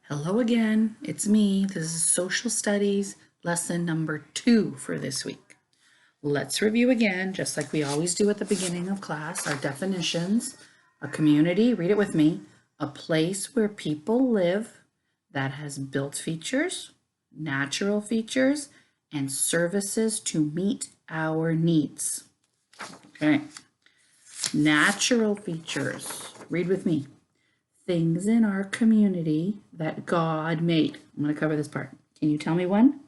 Hello again, it's me. This is Social Studies lesson number 2 for this week. Let's review again, just like we always do at the beginning of class, our definitions. A community, read it with me, a place where people live that has built features, natural features, and services to meet our needs. Okay, natural features, read with me. Things in our community that God made. I'm going to cover this part. Can you tell me one?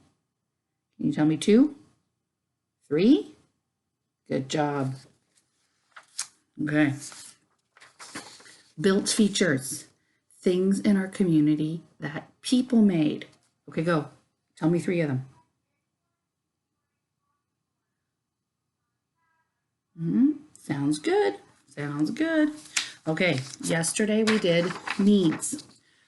Can you tell me two? Three? Good job. Okay. Built features. Things in our community that people made. Okay, go. Tell me 3 of them. Sounds good. Sounds good. Okay, yesterday we did needs.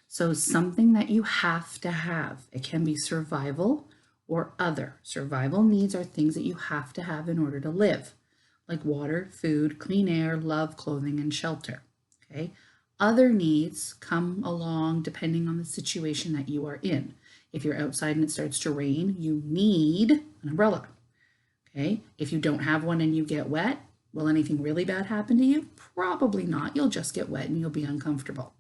So something that you have to have. It can be survival or other. Survival needs are things that you have to have in order to live, like water, food, clean air, love, clothing, and shelter. Okay. Other needs come along depending on the situation that you are in. If you're outside and it starts to rain, you need an umbrella. Okay. If you don't have one and you get wet, will anything really bad happen to you? Probably not. You'll just get wet and you'll be uncomfortable.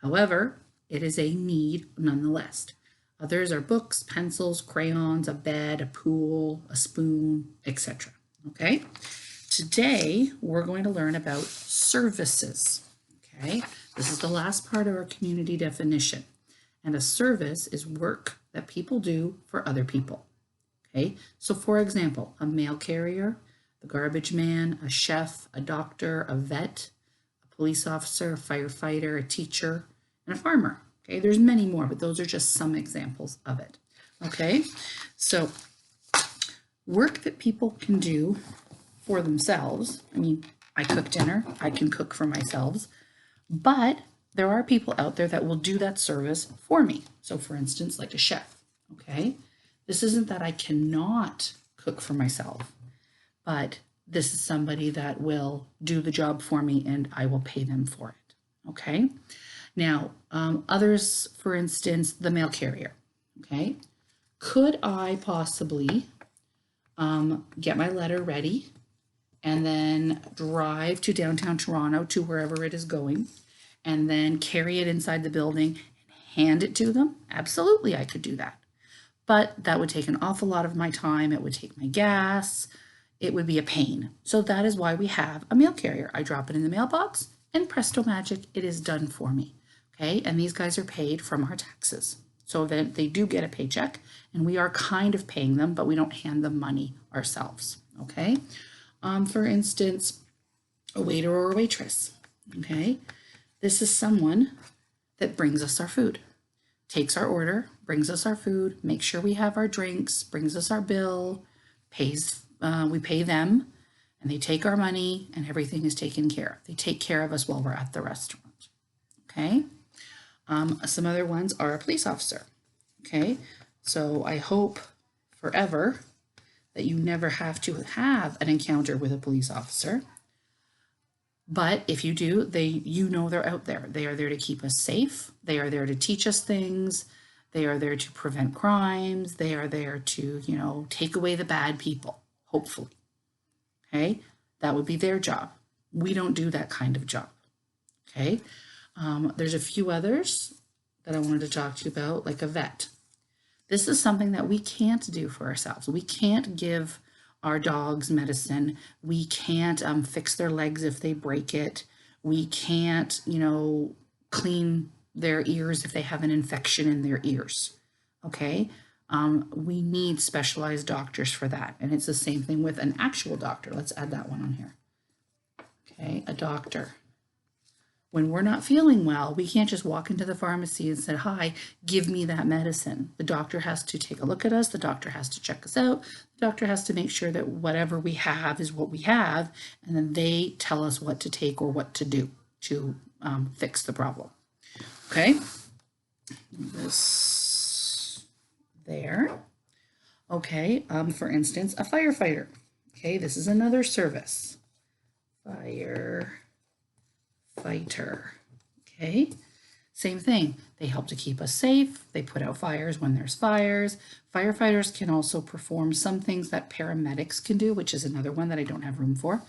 However, it is a need nonetheless. Others are books, pencils, crayons, a bed, a pool, a spoon, etc. Okay. Today, we're going to learn about services. Okay. This is the last part of our community definition. And a service is work that people do for other people. Okay. So for example, a mail carrier, the garbage man, a chef, a doctor, a vet, a police officer, a firefighter, a teacher, and a farmer. Okay, there's many more, but those are just some examples of it. Okay, so work that people can do for themselves. I mean, I cook dinner, I can cook for myself, but there are people out there that will do that service for me. So for instance, like a chef. Okay, this isn't that I cannot cook for myself, but this is somebody that will do the job for me and I will pay them for it. Okay. Now, others, for instance, the mail carrier. Okay. Could I possibly get my letter ready and then drive to downtown Toronto to wherever it is going and then carry it inside the building and hand it to them? Absolutely, I could do that. But that would take an awful lot of my time. It would take my gas. It would be a pain. So that is why we have a mail carrier. I drop it in the mailbox and presto magic, it is done for me. Okay, and these guys are paid from our taxes. So that they do get a paycheck and we are kind of paying them, but we don't hand them money ourselves. Okay, for instance, a waiter or a waitress. Okay, this is someone that brings us our food, takes our order, brings us our food, makes sure we have our drinks, brings us our bill, pays, we pay them, and they take our money and everything is taken care of. They take care of us while we're at the restaurant. Okay. Some other ones are a police officer. Okay. So I hope forever that you never have to have an encounter with a police officer. But if you do, they're out there. They are there to keep us safe. They are there to teach us things. They are there to prevent crimes. They are there to, take away the bad people, hopefully. Okay, that would be their job. We don't do that kind of job. Okay, there's a few others that I wanted to talk to you about, like a vet. This is something that we can't do for ourselves. We can't give our dogs medicine. We can't fix their legs if they break it. We can't, clean their ears if they have an infection in their ears. Okay. We need specialized doctors for that. And it's the same thing with an actual doctor. Let's add that one on here. Okay. A doctor. When we're not feeling well, we can't just walk into the pharmacy and say, hi, give me that medicine. The doctor has to take a look at us. The doctor has to check us out. The doctor has to make sure that whatever we have is what we have. And then they tell us what to take or what to do to fix the problem. Okay. This there. Okay. For instance, a firefighter. Okay. This is another service. Firefighter. Okay. Same thing. They help to keep us safe. They put out fires when there's fires. Firefighters can also perform some things that paramedics can do, which is another one that I don't have room for.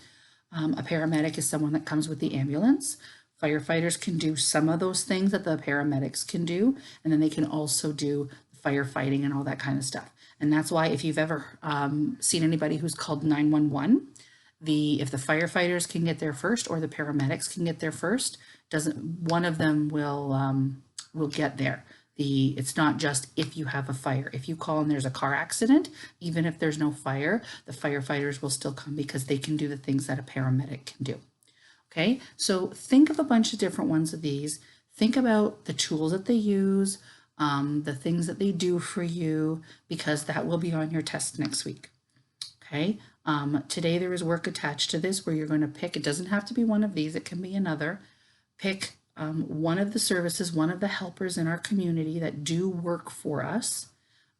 A paramedic is someone that comes with the ambulance. Firefighters can do some of those things that the paramedics can do, and then they can also do firefighting and all that kind of stuff. And that's why if you've ever seen anybody who's called 911, if the firefighters can get there first or the paramedics can get there first, doesn't one of them will get there. It's not just if you have a fire. If you call and there's a car accident, even if there's no fire, the firefighters will still come because they can do the things that a paramedic can do. Okay, so think of a bunch of different ones of these. Think about the tools that they use, the things that they do for you, because that will be on your test next week. Okay, today there is work attached to this where you're going to pick, it doesn't have to be one of these, it can be another. Pick one of the services, one of the helpers in our community that do work for us,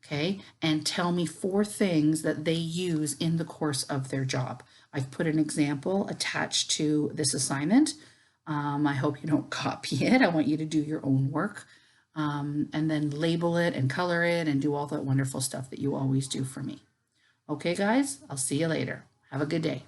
okay, and tell me 4 things that they use in the course of their job. I've put an example attached to this assignment. I hope you don't copy it. I want you to do your own work and then label it and color it and do all that wonderful stuff that you always do for me. Okay, guys, I'll see you later. Have a good day.